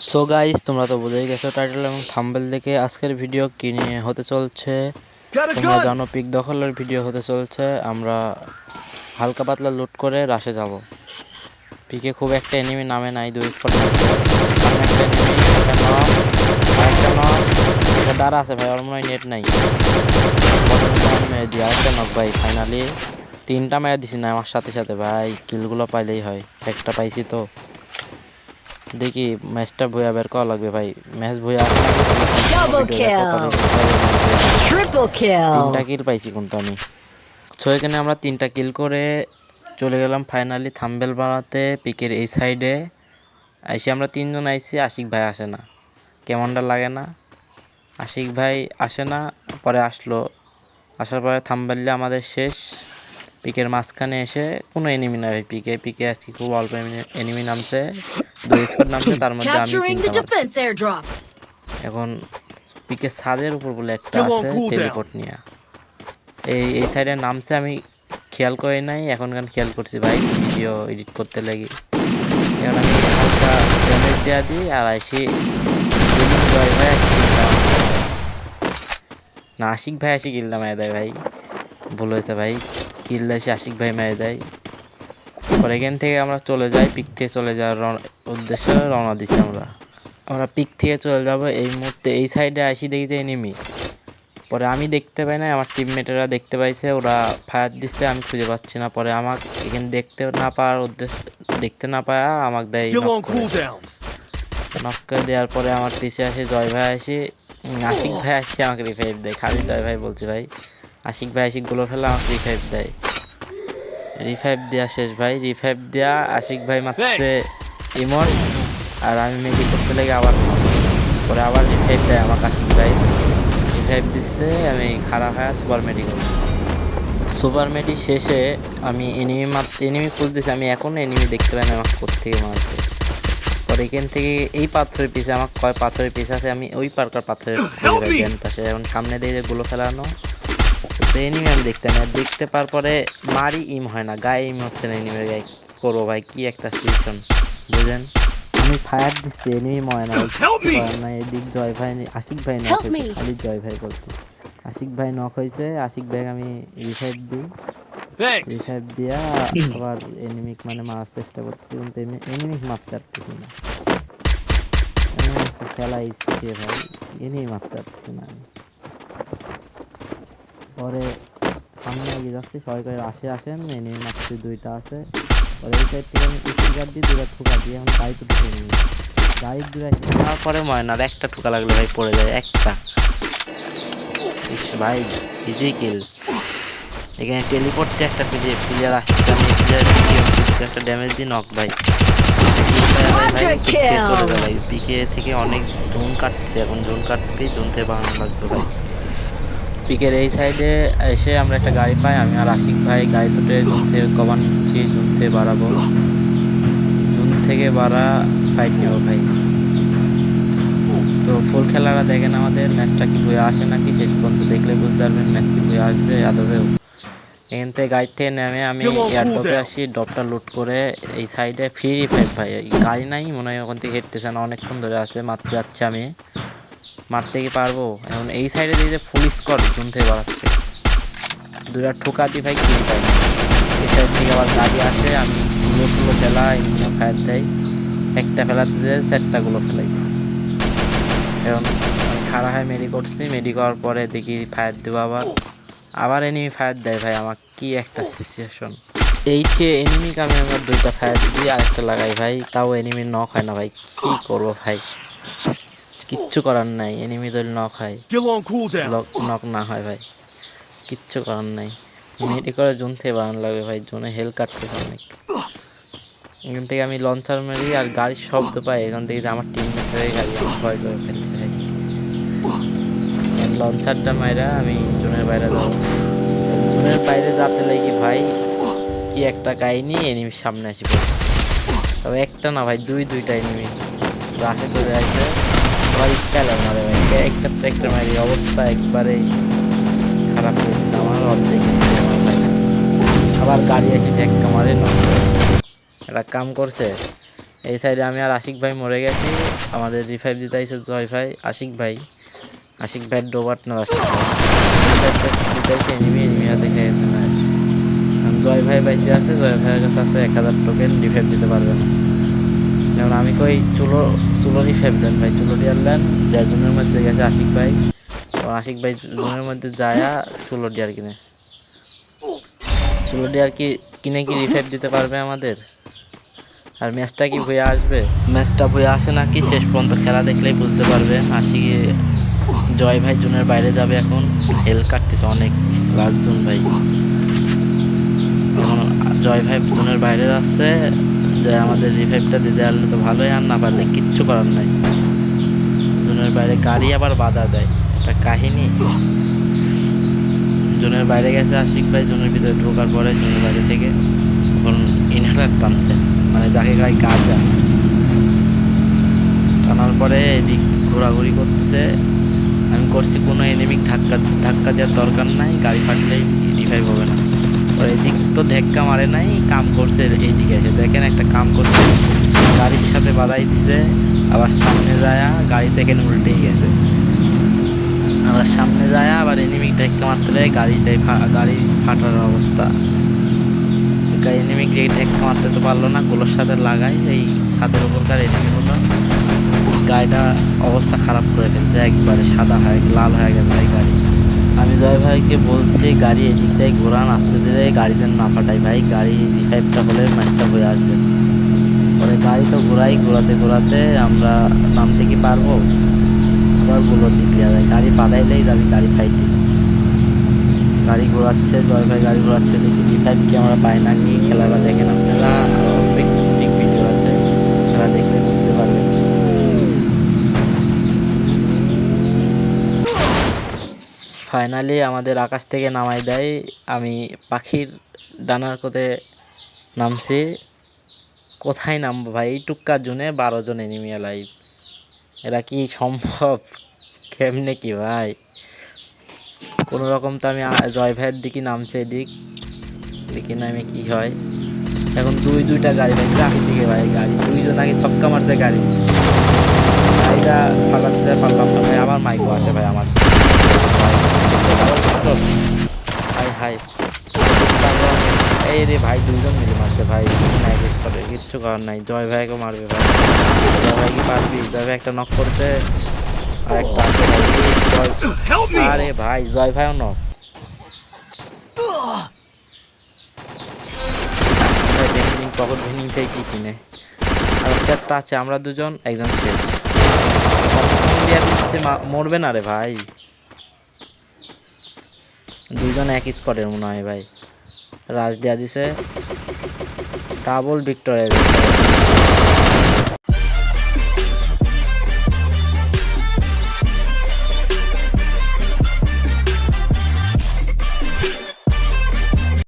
So guys, তোমরা তো বুঝেই গেছো টাইটেল এবং থাম্বনেল দেখে আজকের ভিডিও কি নিয়ে হতে চলছে। তোমরা জানো পিক দখলের ভিডিও হতে চলছে। আমরা হালকা পাতলা লুট করে রাশে যাব। পিকে খুব একটা এনিমি নামে নাই, 2 স্পট একটা দাঁড়া আছে ভাই, ওর মনে হয় নেট নাই। আরেকটা নক ভাই, ফাইনালি 3টা মেরে দিছি না আমার সাথে সাথে ভাই। কিলগুলো পাইলেই হয়, একটা পাইছি তো। দেখি ম্যাচটা বইয়া বের করা লাগবে ভাই। ম্যাচ বইয়া তিনটা কিল পাইছি কিন্তু আমি। সো এখানে আমরা 3টা কিল করে চলে গেলাম ফাইনালি থাম্বেল বানাতে পিকের এই সাইডে। আইসি আমরা 3জন আইসি, আশিক ভাই আসে না, কেমনটা লাগে না। আশিক ভাই আসে না, পরে আসলো। আসার পরে থাম্বেলে আমাদের শেষ। পিকের মাঝখানে এসে কোনো এনিমি না ভাই। পিকে পিকে আজকে খুব অল্প এনিমি নামছে, 2 স্কোয়াড নামছে, তার মধ্যে আমি 3টা মারছি। এখন পিকের ছাদের উপর বলে একটা আছে টেলিপোর্ট নিয়ে, এই সাইডে নামছে। আমি খেয়াল করি নাই, এখন খেয়াল করছি ভাই ভিডিও এডিট করতে লাগি। এখন আমি হালকা ড্যামেজ দেওয়া দিই আর আসি না, আশিক ভাই আসি কিলটা মেরে দেয় ভাই। ভুল হয়েছে ভাই, কিলটা এসে আশিক ভাই মেরে দেয়। পরে এখান থেকে আমরা চলে যাই, পিক থেকে চলে যাওয়ার উদ্দেশ্যে রওনা দিচ্ছি আমরা পিক থেকে চলে যাব। এই মুহূর্তে এই সাইডে আসি, দেখি যে এনিমি। পরে আমি দেখতে পাই না, আমার টিমমেটেরা দেখতে পাইছে, ওরা ফায়ার দিচ্ছে, আমি খুঁজে পাচ্ছি না। পরে আমাকে এখানে দেখতে না পাওয়া আমাকে দেয় নক করে দেওয়ার পরে আমার পিছে আসে জয় ভাই, আসে আশিক ভাই আসছে আমাকে রিভাইভ দেয়। খালি জয় ভাই বলছে ভাই, আশিক ভাই গুলো ফেলে আমাকে রিভাইভ দেয়। রিভাইভ দেওয়া শেষ ভাই, রিভাইভ দেওয়া আশিক ভাই মারছে ইমন, আর আমি মেডি করতে লেগে আবার পরে আবার রিভাইভ দেয় আমাকে আশিক ভাই। রিভাইভ দিচ্ছে, আমি খারাপ হয়ে সুপার মেডি শেষে আমি এনিমি খুঁজতেছি। আমি এখন এনিমি দেখতে পাই না আমাকে কোত্থেকে মারছে। পরে এখান থেকে এই পাথরের পিছে আমাকে কয় পাথরের পিছে আছে, আমি ওই পার্কার পাথরের পাশে এখন সামনে দিয়ে গুলো ফেলানো তো এনিমি আমি দেখতে পার পরে মারি, ইম হয় না, গায়ে ইম হচ্ছে না এনিমির গায়ে। করবো ভাই, কি একটা সিচুয়েশন বুঝেন। আমি ফায়ার দিচ্ছি, এনিমি ময় না, এদিক জয় ভাই আশিক ভাই নক হয়েছে, খালি জয় ভাই বলছি। আশিক ভাই নক হয়েছে, আশিক ভাই আমি রিভাইভ দিই। রিভাইভ দিয়া আবার এনিমিক মারার চেষ্টা করছি, কিন্তু এনিমিক মারতে পারতেছি না। খেলাই শিখিয়ে ভাই, এনিমি মারতে পারতেছি না আমি। পরে সামনে এগিয়ে যাচ্ছি, সবাই করে আসেন, এনিমি মারছি 2টা আছে। পরে এই সাইড থেকে আমি স্টিকার দিয়ে 2টা ঠুকা দিয়ে এখন গাড়ি তুলতে নিই। গাড়ি 2টা যাওয়ার পরে ময়নার একটা ঠুকা লাগলে ভাই পড়ে যায় একটা। ভাই ইজি কিল। এখানে টেলিপোর্টে একটা প্লেয়ার আসছে, আমি একটা ড্যামেজ দিই, নক ভাই। পিকে থেকে অনেক জোন কাটছে, এখন জোন কাটতেই জোন থেকে বাড়ানো লাগবে ভাই। পিকের এই সাইডে এসে আমরা একটা গাড়ি পাই, আমি আর আশিক ভাই গাড়ি তুলে জোন থেকে কভার নিচ্ছি, জোন থেকে বাড়াবো। জোন থেকে বাড়া ফাইট নেব ভাই। তো ফুল খেলাটা দেখেন আমাদের ম্যাচটা কি বয়ে আসে নাকি, শেষ পর্যন্ত দেখলে বুঝতে পারবেন ম্যাচ কি বয়ে আসবে আদবেও। এখান থেকে গাড়ি থেকে নেমে আমি এয়ারড্রপে আসি, ড্রপটা লুট করে এই সাইডে ফ্রি রিফাইভ ভাই। গাড়ি নাই মনে হয়, ওখান থেকে হেঁটতেছে না, অনেকক্ষণ ধরে আছে, মারতে যাচ্ছে আমি, মারতে কি পারবো। এখন এই সাইডে দিয়ে যে ফুল স্কোয়াড জুন থেকে বাড়াচ্ছে, 2টা ঠোকা দিই ভাই, কিল পাই। এই সাইড থেকে আবার গাড়ি আসে, আমি গুলো ফেলাই, ফায়ার দেয়, একটা ফেলাতে দিয়ে 4টাগুলো ফেলাইছি। এখন আমি খাড়া হয়ে মেডি করছি, মেডি করার পরে দেখি ফায়ার দেবো, আবার এনিমি ফায়ার দেয় ভাই। আমার কি একটা সিচুয়েশন, এইটে এনিমিকে আমি আমার 2টা ফায়ার দিই, আরেকটা লাগাই ভাই, তাও এনিমি নক হয় না ভাই। কি করবো ভাই, কিচ্ছু করার নাই, এনিমি যদি নক হয়, নক না হয় ভাই, কিচ্ছু করার নাই। মেডি করে জোন থেকে বানানো লাগবে ভাই, জোনে হেল কাটতেছে অনেক। এখান থেকে আমি লঞ্চার মারি আর গাড়ির শব্দ পাই, এখান থেকে আমার টিমমেটের গাড়ি আমার ভয় করে ফেলছে ভাই। লঞ্চারটা মাইরা আমি জোনের বাইরে যাবো। জোনের বাইরে যেতে লাগি ভাই, কি একটা কাহিনী, এনিমির সামনে আসি পড়ে। তবে একটা না ভাই, 2টা এনিমি রাশে চলে আসে, আবার স্কাইলার মারে ভাই, একটা মারি, অবস্থা একবারে খারাপ হয়ে গেছে আমার, অর্ধেক আবার গাড়ি এসে ঠেক্কা মারে। একটা কাম করছে, এই সাইডে আমি আর আশিক ভাই মরে গেছি। আমাদের রিভাইভ দিতে আইছে জয় ভাই, আশিক ভাইয়ের ডো পার্টনার আসছে, দিতে আইছে এনিমি হাতে খেয়ে গেছে না। জয় ভাই বাইসে আছে, জয় ভাইয়ের কাছে আছে 1000 টোকেন, রিভাইভ দিতে পারবে না। যেমন আমি কই চুলো রিভাইভ দেন ভাই, চুলো ডিয়ার দেন। যে জুনের মধ্যে গেছে আশিক ভাই, আশিক ভাই জুনের মধ্যে যায়া চুলো ডিয়ার কিনে কি রিভাইভ দিতে পারবে আমাদের? আর ম্যাচটা কি ভুয়া আসবে? ম্যাচটা ভুয়া আসে নাকি শেষ পর্যন্ত খেলা দেখলেই বুঝতে পারবে। জয় ভাই জুনের বাইরে যাবে এখন, হেল কাটতেছে অনেক, লাস্ট জুন ভাই এখন। জয় ভাই জুনের বাইরে যাচ্ছে, যে আমাদের রিভাইভটা দিতে পারলে তো ভালোই, আর না পারলে কিচ্ছু করার নাই। জুনের বাইরে গাড়ি আবার বাধা দেয়, একটা কাহিনী। জুনের বাইরে গেছে আশিক ভাই, জুনের ভিতরে ঢোকার পরে জুনের বাইরে থেকে এখন ইনহেলার টানছে, মানে যাকে গায়ে গাঁজা টানার পরে এদিক ঘোরাঘুরি করতেছে। আমি করছি কোনো এনিমিক ধাক্কা দেওয়ার দরকার নাই, গাড়ি ফাটলেই রিভাইভ হবে না। আর এদিক তো ধাক্কা মারে নাই, কাম করছে এইদিকে এসে দেখেন একটা কাম করছে, গাড়ির সাথে বাধাই দিছে, আবার সামনে যায় গাড়ি থেকে উল্টেই গেছে, আবার সামনে যায় আবার এনিমিক ধাক্কা মারতে গাড়ি ফাটার অবস্থা। এনিমিক ধাক্কা মারতে তো পারলো না, গুলোর সাথে লাগাই এই ছাদের উপরকার এনিমিগুলো, গাড়িটা অবস্থা খারাপ করে ফেলছে, একবারে সাদা হয়ে লাল হয়ে গেছে ভাই গাড়ি। আমি জয় ভাইকে বলছি গাড়ি এদিকটাই ঘোরান, আস্তে ধীরে গাড়িতে না ফাটাই ভাই, গাড়ি রিভাইভটা হলে ম্যাচটা হয়ে আসবে। পরে গাড়ি তো ঘোরাতে আমরা নামতে কি পারবো? আবার গুলো দিতে যাবে, গাড়ি পাঠাইলেই যাবি, গাড়ি ফাইটে গাড়ি ঘোরাচ্ছে, জয় ভাই গাড়ি ঘোরাচ্ছে, দেখি রিভাইভ কি আমরা পাই নাকি। খেলাটা দেখেন আপনারা, অনেক ভিডিও আছে, খেলা দেখলে বুঝতে পারবেন। ফাইনালি আমাদের আকাশ থেকে নামাই দেয়, আমি পাখির ডানার কোতে নামছি। কোথায় নামবো ভাই, এই টুক্কার জন্য 12 জন এনিমি লাইভ, এরা কি সম্ভব? কেমনে কি ভাই? কোনো রকম তো আমি জয় ভাইয়ের দিকে নামছে, দেখি নামে কি হয়। এখন দুইটা গাড়ি ভাই ট্রাফিক দিকে ভাই, গাড়ি দুইজন আগে ছক্কা মারছে, গাড়িটা পারলাম না ভাই, আবার মাইকও আসে ভাই আমার হাই হাই। এই রে ভাই, দুইজন মিলে মারছে ভাই, করে কিচ্ছু করার নাই, জয় ভাইকে মারবে ভাই। জয় ভাই কি পারবি? জয় ভাই একটা নক করছে, আর একটা আছে ভাই, আরে ভাই জয় ভাইও নক। পকেট ভেনিং থেকে কি কিনে, আর একটা আছে, আমরা দুজন, একজন শেষ। মরবে না রে ভাই, দুইজন এক স্কোয়াডের মনে হয় ভাই। রাজ দেয়া দিছে, ডাবল ভিক্টর